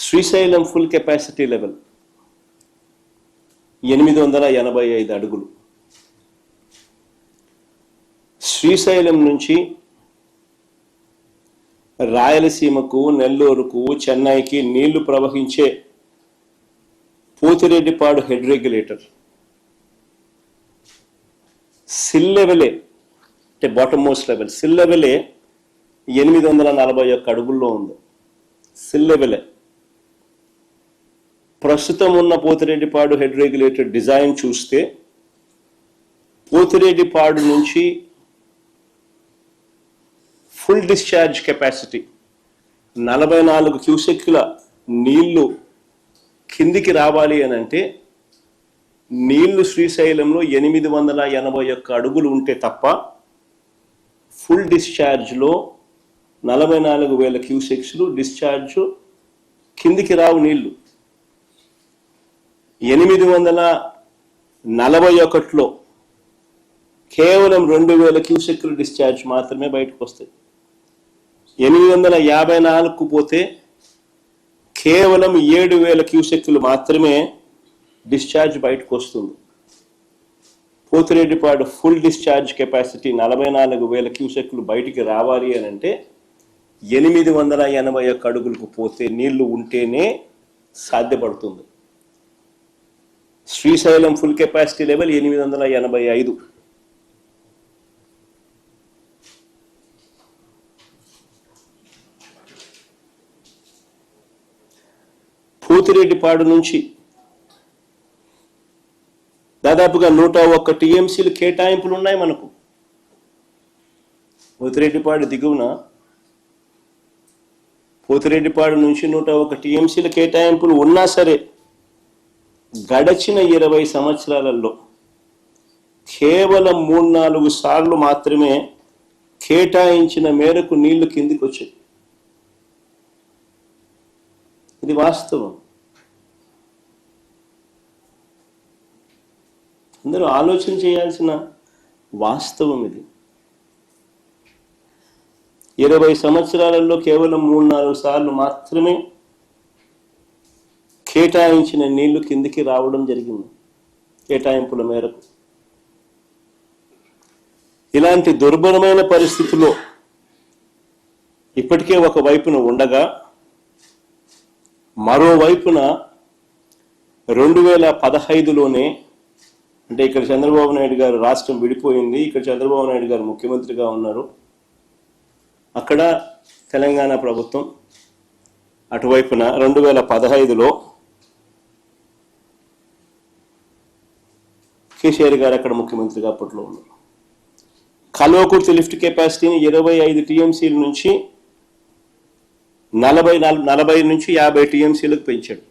Srisailam full capacity level 885 అడుగులు. శ్రీశైలం నుంచి రాయలసీమకు, నెల్లూరుకు, చెన్నైకి నీళ్లు ప్రవహించే పోతిరెడ్డిపాడు హెడ్ రెగ్యులేటర్ సిల్ లెవెలే, అంటే బాటమ్ మోస్ట్ లెవెల్ సిల్ లెవెలే 841 అడుగుల్లో ఉంది. సిల్ లెవెలే. ప్రస్తుతం ఉన్న పోతిరెడ్డిపాడు హెడ్ రెగ్యులేటర్ డిజైన్ చూస్తే పోతిరెడ్డిపాడు నుంచి ఫుల్ డిశ్చార్జ్ కెపాసిటీ 44 క్యూసెక్ల నీళ్లు కిందికి రావాలి అని అంటే నీళ్లు శ్రీశైలంలో 881 అడుగులు ఉంటే తప్ప ఫుల్ డిశ్చార్జ్లో 44,000 క్యూసెక్స్లు డిశ్చార్జ్ కిందికి రావు. నీళ్లు 841లో కేవలం 2,000 క్యూసెక్లు డిశ్చార్జ్ మాత్రమే బయటకు వస్తాయి. 854కు పోతే కేవలం 7,000 క్యూసెక్లు మాత్రమే డిశ్చార్జ్ బయటకు వస్తుంది. పోతిరెడ్డిపాడు ఫుల్ డిశ్చార్జ్ కెపాసిటీ 44,000 క్యూసెక్లు బయటికి రావాలి అని అంటే 881 అడుగులకు పోతే నీళ్లు ఉంటేనే సాధ్యపడుతుంది. Srisailam full capacity level 885. Pothireddypadu నుంచి దాదాపుగా 101 టీఎంసీలు కేటాయింపులు ఉన్నాయి మనకు. పోతిరెడ్డిపాడు దిగువన పోతిరెడ్డిపాడు నుంచి 101 టీఎంసీల కేటాయింపులు ఉన్నా సరే గడచిన 20 సంవత్సరాలలో కేవలం 3-4 సార్లు మాత్రమే కేటాయించిన మేరకు నీళ్లు కిందికి వచ్చాయి. ఇది వాస్తవం. అందరూ ఆలోచన చేయాల్సిన వాస్తవం ఇది. 20 సంవత్సరాలలో కేవలం 3-4 సార్లు మాత్రమే కేటాయించిన నీళ్లు కిందికి రావడం జరిగింది కేటాయింపుల మేరకు. ఇలాంటి దుర్భరమైన పరిస్థితిలో ఇప్పటికే ఒక వైపున ఉండగా మరోవైపున 2015లోనే, అంటే ఇక్కడ చంద్రబాబు నాయుడు గారు రాష్ట్రం విడిపోయింది, ఇక్కడ చంద్రబాబు నాయుడు గారు ముఖ్యమంత్రిగా ఉన్నారు, అక్కడ తెలంగాణ ప్రభుత్వం అటువైపున 2015లో కేసీఆర్ గారు అక్కడ ముఖ్యమంత్రిగా అప్పట్లో ఉన్నారు. కల్వకుర్తి లిఫ్ట్ కెపాసిటీని 25 టీఎంసీల నుంచి 40 నుంచి 50 టీఎంసీలకు పెంచాడు.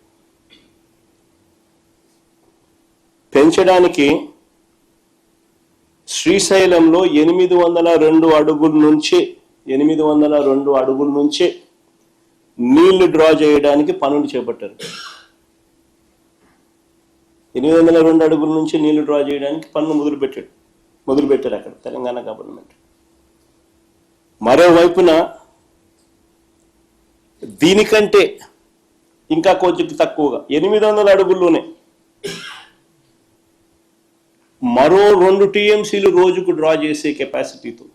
పెంచడానికి శ్రీశైలంలో 802 అడుగుల నుంచే నీళ్లు డ్రా చేయడానికి పనులు చేపట్టారు. 802 అడుగుల నుంచి నీళ్లు డ్రా చేయడానికి పనులు మొదలుపెట్టారు అక్కడ తెలంగాణ గవర్నమెంట్. మరోవైపున దీనికంటే ఇంకా కొంచెం తక్కువగా 800 అడుగుల్లోనే మరో 2 టీఎంసీలు రోజుకు డ్రా చేసే కెపాసిటీతో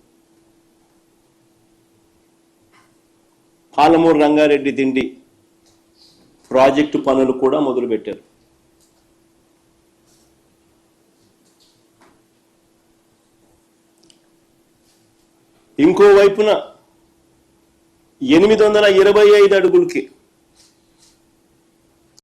పాలమూరు రంగారెడ్డి దిండి ప్రాజెక్టు పనులు కూడా మొదలుపెట్టారు. ఇంకోవైపున 825 అడుగులకి